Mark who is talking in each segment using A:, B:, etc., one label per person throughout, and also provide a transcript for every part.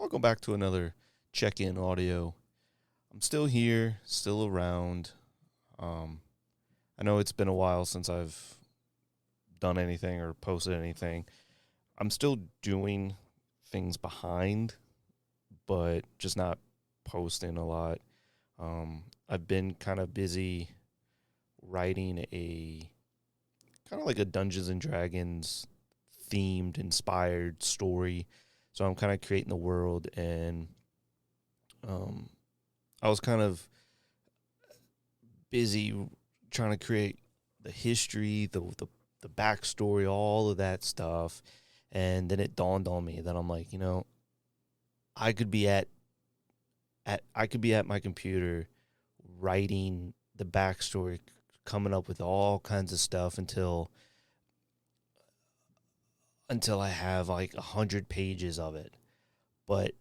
A: Welcome back to another check-in audio. I'm still here, still around. Um, I know it's been a while since I've done anything or posted anything. I'm still doing things behind, but just not posting a lot. I've been kind of busy writing a kind of like a Dungeons and Dragons themed, inspired story. So I'm kind of creating the world, and um, I was kind of busy trying to create the history, the backstory, all of that stuff. And then it dawned on me that I'm like, I could be at my computer writing the backstory, coming up with all kinds of stuff until I have like 100 pages of it. But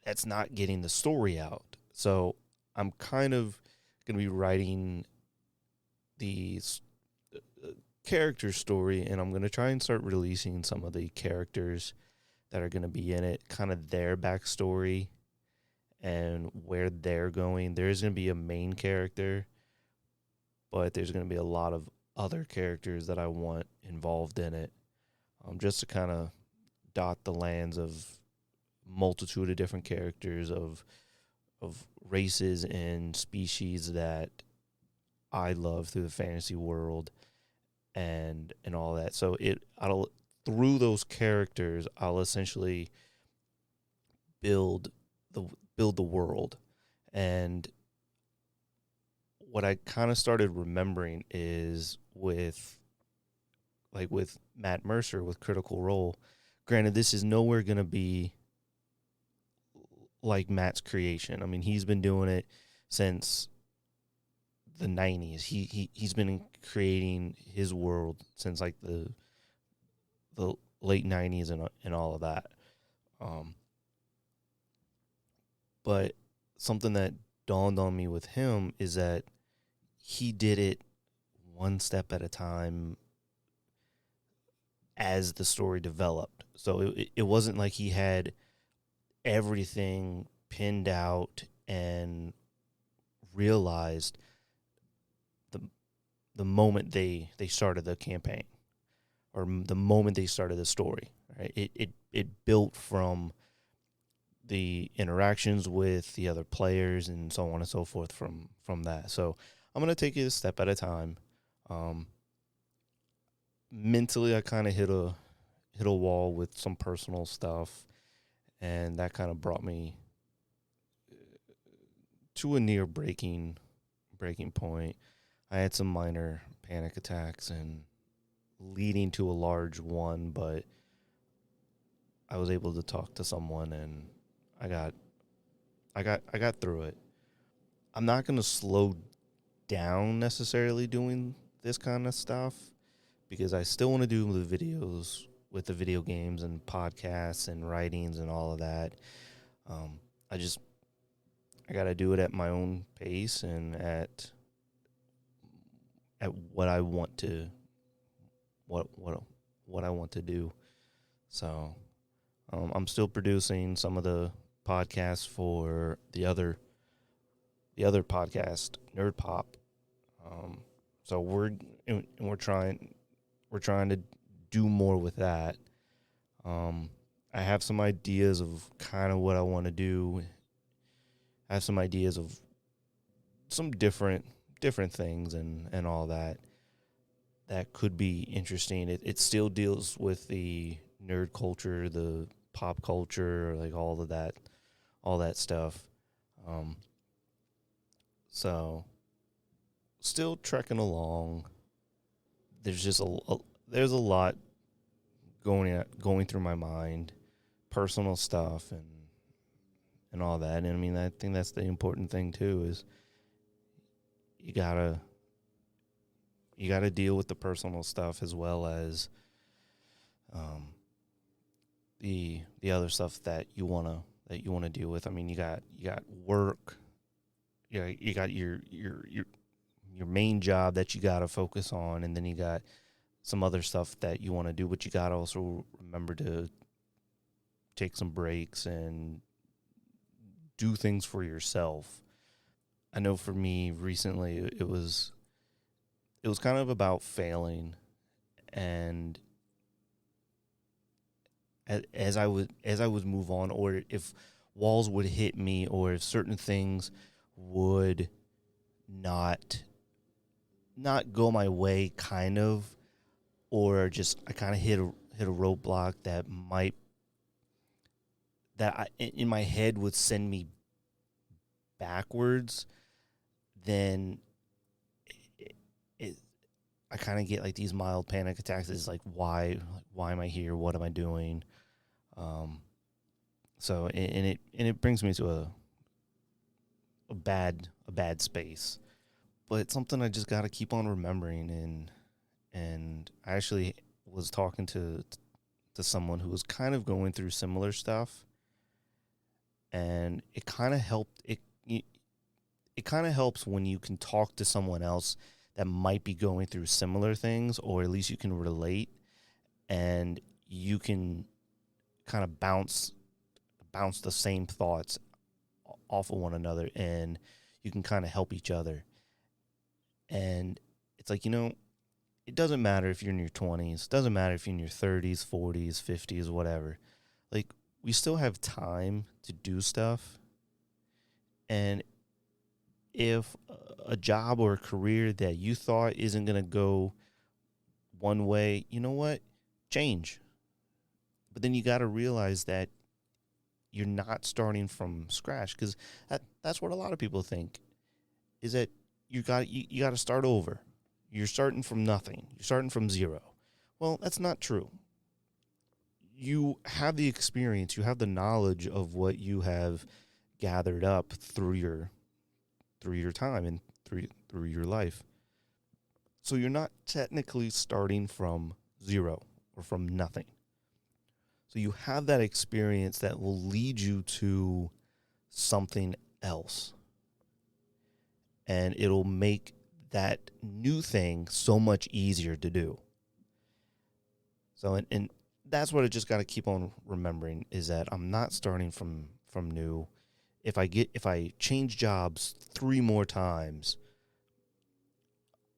A: that's not getting the story out. So I'm kind of going to be writing the character story, and I'm going to try and start releasing some of the characters that are going to be in it, kind of their backstory and where they're going. There's going to be a main character, but there's going to be a lot of other characters that I want involved in it, just to kind of dot the lands of multitude of different characters of races and species that I love through the fantasy world and all that. So I'll through those characters, I'll essentially build the world. And what I kind of started remembering is with Matt Mercer with Critical Role. Granted, this is nowhere going to be like Matt's creation. I mean, he's been doing it since the 90s. He's been creating his world since like the late 90s and all of that. But something that dawned on me with him is that he did it one step at a time as the story developed. So it wasn't like he had everything pinned out and realized the moment they started the campaign, or the moment they started the story. Right? It built from the interactions with the other players and so on and so forth from that. So I'm gonna take it a step at a time. Mentally, I kind of hit a wall with some personal stuff, and that kind of brought me to a near breaking point. I had some minor panic attacks and leading to a large one, but I was able to talk to someone, and I got through it. I'm not going to slow down necessarily doing this kind of stuff, because I still want to do the videos with the video games and podcasts and writings and all of that. I got to do it at my own pace and at what I want to what I want to do. So I'm still producing some of the podcasts for the other podcast, Nerd Pop. So we're trying to do more with that. I have some ideas of kind of what I want to do. I have some ideas of some different things and all that could be interesting. It still deals with the nerd culture, the pop culture, like all that stuff. So still trekking along. There's just there's a lot going through my mind, personal stuff and all that. And I mean, I think that's the important thing too, is you gotta deal with the personal stuff as well as the other stuff that you wanna deal with. I mean, you got work, you got your main job that you gotta focus on, and then you got some other stuff that you want to do, but you gotta also remember to take some breaks and do things for yourself. I know for me recently it was kind of about failing, and as I would move on, or if walls would hit me, or if certain things would not not go my way, kind of, or just I kind of hit a roadblock that in my head would send me backwards, then it, it, I kind of get like these mild panic attacks. It's like why am I here? What am I doing? Um, and it brings me to a bad space. But it's something I just got to keep on remembering, and I actually was talking to someone who was kind of going through similar stuff, and it kind of helped it kind of helps when you can talk to someone else that might be going through similar things, or at least you can relate, and you can kind of bounce the same thoughts off of one another, and you can kind of help each other. And it's like, it doesn't matter if you're in your 20s, doesn't matter if you're in your 30s, 40s, 50s, whatever. Like, we still have time to do stuff. And if a job or a career that you thought isn't going to go one way, you know what? Change. But then you got to realize that you're not starting from scratch, because that's what a lot of people think, is that you got to start over. You're starting from nothing. You're starting from zero. Well, that's not true. You have the experience, you have the knowledge of what you have gathered up through your time and through your life. So you're not technically starting from zero or from nothing. So you have that experience that will lead you to something else. And it'll make that new thing so much easier to do. So, and that's what I just got to keep on remembering, is that I'm not starting from new. If I change jobs 3 more times,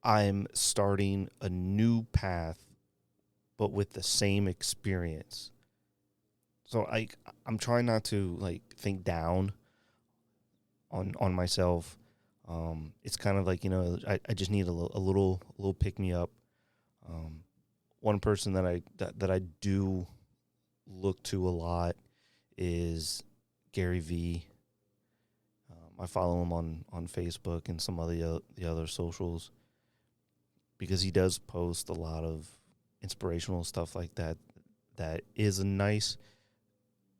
A: I'm starting a new path, but with the same experience. So I'm trying not to think down on myself. It's kind of like, I just need a little pick me up. One person that I do look to a lot is Gary Vee. I follow him on Facebook and some of the other socials, because he does post a lot of inspirational stuff like that. That is a nice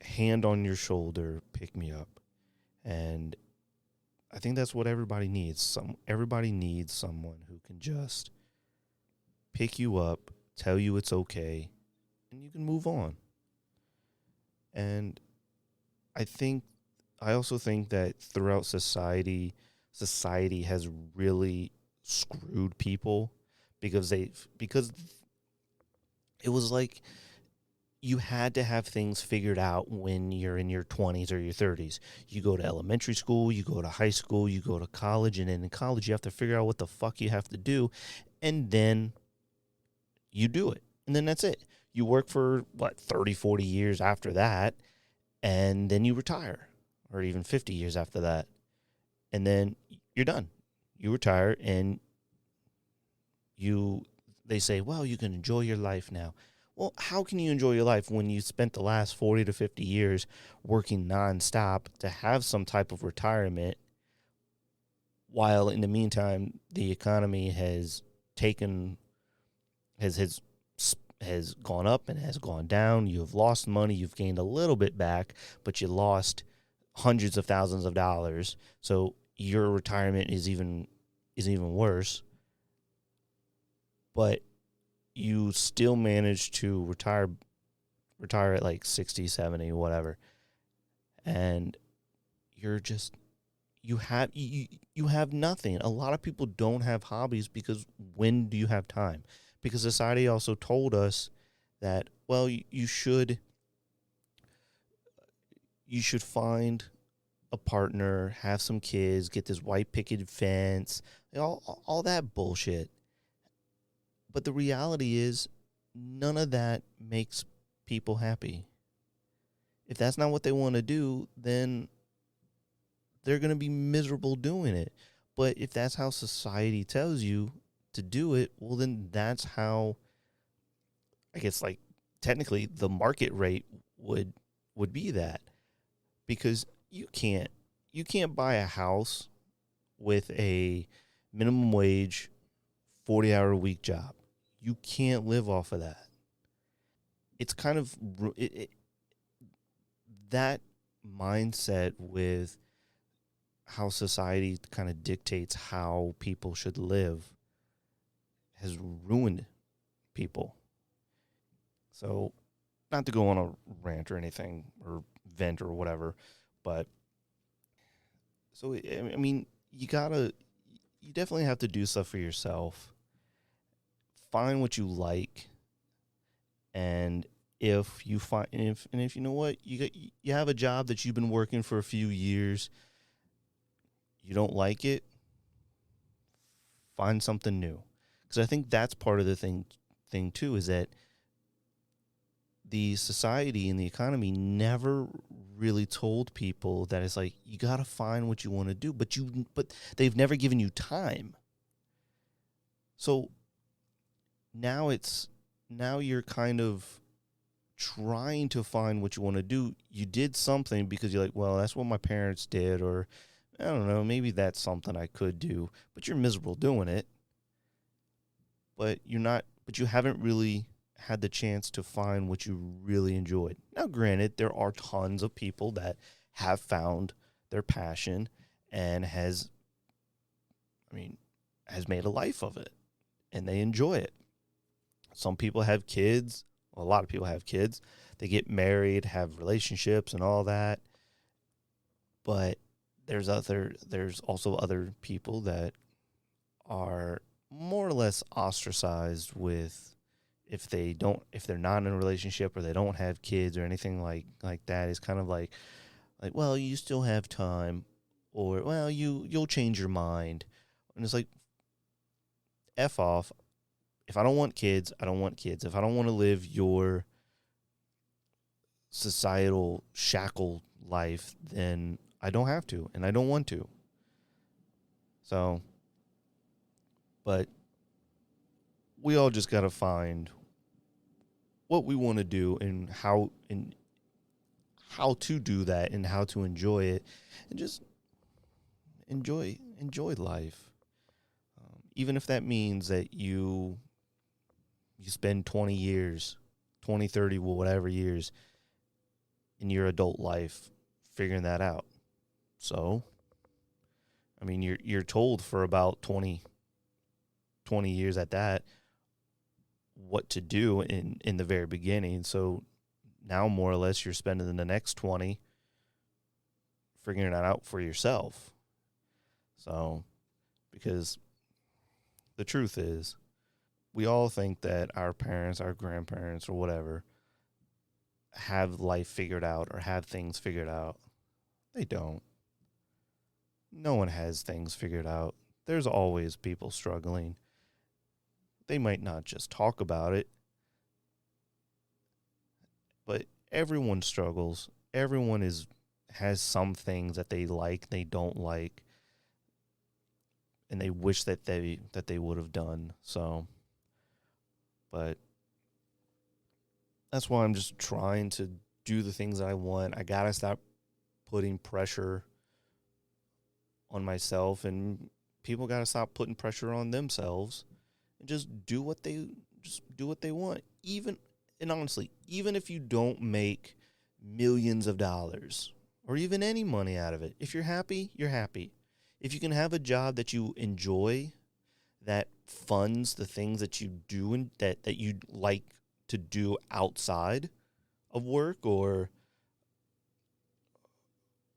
A: hand on your shoulder pick me up, and I think that's what everybody needs. Everybody needs someone who can just pick you up, tell you it's okay, and you can move on. And I also think that throughout society has really screwed people, because it was like you had to have things figured out when you're in your 20s or your 30s. You go to elementary school, you go to high school, you go to college, and then in college you have to figure out what the fuck you have to do, and then you do it. And then that's it. You work for, 30, 40 years after that, and then you retire, or even 50 years after that. And then you're done. You retire, and they say, well, you can enjoy your life now. Well, how can you enjoy your life when you spent the last 40 to 50 years working nonstop to have some type of retirement, while in the meantime the economy has gone up and has gone down? You've lost money, you've gained a little bit back, but you lost hundreds of thousands of dollars. So your retirement is even worse. But you still manage to retire at like 60, 70, whatever. And you have nothing. A lot of people don't have hobbies, because when do you have time? Because society also told us that, well, you should you should find a partner, have some kids, get this white picket fence, all that bullshit. But the reality is, none of that makes people happy. If that's not what they want to do, then they're going to be miserable doing it. But if that's how society tells you to do it, well, then that's how, I guess, like, technically the market rate would be that. Because you can't buy a house with a minimum wage 40-hour a week job. You can't live off of that. It's kind of that mindset with how society kind of dictates how people should live has ruined people. So, not to go on a rant or anything or vent or whatever, but so I mean, you definitely have to do stuff for yourself. Find what you like, and if you know what, you have a job that you've been working for a few years, you don't like it, find something new. Because I think that's part of the thing too, is that the society and the economy never really told people that it's like, you got to find what you want to do, but they've never given you time. So now you're kind of trying to find what you want to do. You did something because you're like, well, that's what my parents did, or I don't know, maybe that's something I could do, but you're miserable doing it. But you haven't really had the chance to find what you really enjoyed. Now, granted, there are tons of people that have found their passion and has made a life of it, and they enjoy it. Some people have kids. Well, a lot of people have kids. They get married, have relationships, and all that. But there's also other people that are more or less ostracized with, if they're not in a relationship or they don't have kids or anything like that. It's kind of like, well, you still have time, or well, you'll change your mind. And it's like, F off. If I don't want kids, I don't want kids. If I don't want to live your societal shackle life, then I don't have to, and I don't want to. So, but we all just got to find what we want to do and how to do that and how to enjoy it, and just enjoy life. Even if that means that you spend 20 years, 20, 30, whatever years in your adult life figuring that out. So, I mean, you're told for about 20 years at that what to do in the very beginning. So now more or less you're spending the next 20 figuring that out for yourself. So, because the truth is, we all think that our parents, our grandparents, or whatever have life figured out or have things figured out. They don't. No one has things figured out. There's always people struggling. They might not just talk about it, but everyone struggles. Everyone has some things that they like, they don't like, and they wish that they would have done. So, but that's why I'm just trying to do the things that I want. I gotta stop putting pressure on myself, and people gotta stop putting pressure on themselves, and just do what they want. And honestly, even if you don't make millions of dollars or even any money out of it, if you're happy, you're happy. If you can have a job that you enjoy, that funds the things that you do and that you like to do outside of work, or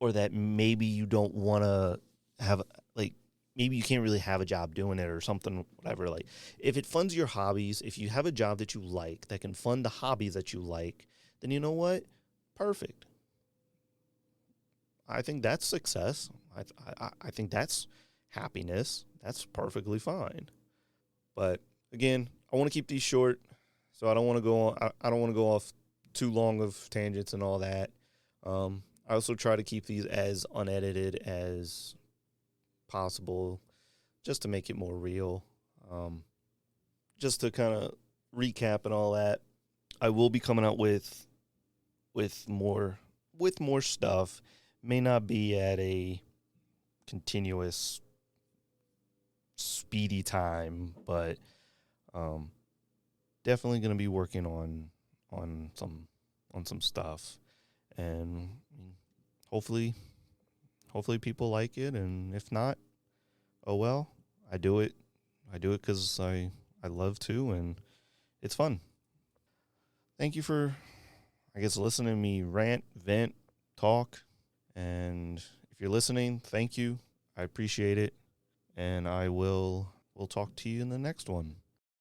A: that maybe you don't want to have, like, maybe you can't really have a job doing it or something, whatever. Like, if it funds your hobbies, if you have a job that you like that can fund the hobbies that you like, then you know what? Perfect. I think that's success. I think that's happiness. That's perfectly fine. But again, I want to keep these short, so I don't want to go on, I don't want to go off too long of tangents and all that. I also try to keep these as unedited as possible, just to make it more real. Um, just to kind of recap and all that, I will be coming out with more with more stuff. May not be at a continuous speedy time, but um, definitely going to be working on some on some stuff, and hopefully hopefully people like it, and if not, oh well. I do it. I do it because I love to, and it's fun. Thank you for, I guess, listening to me rant, vent, talk, and if you're listening, thank you. I appreciate it, and I will talk to you in the next one.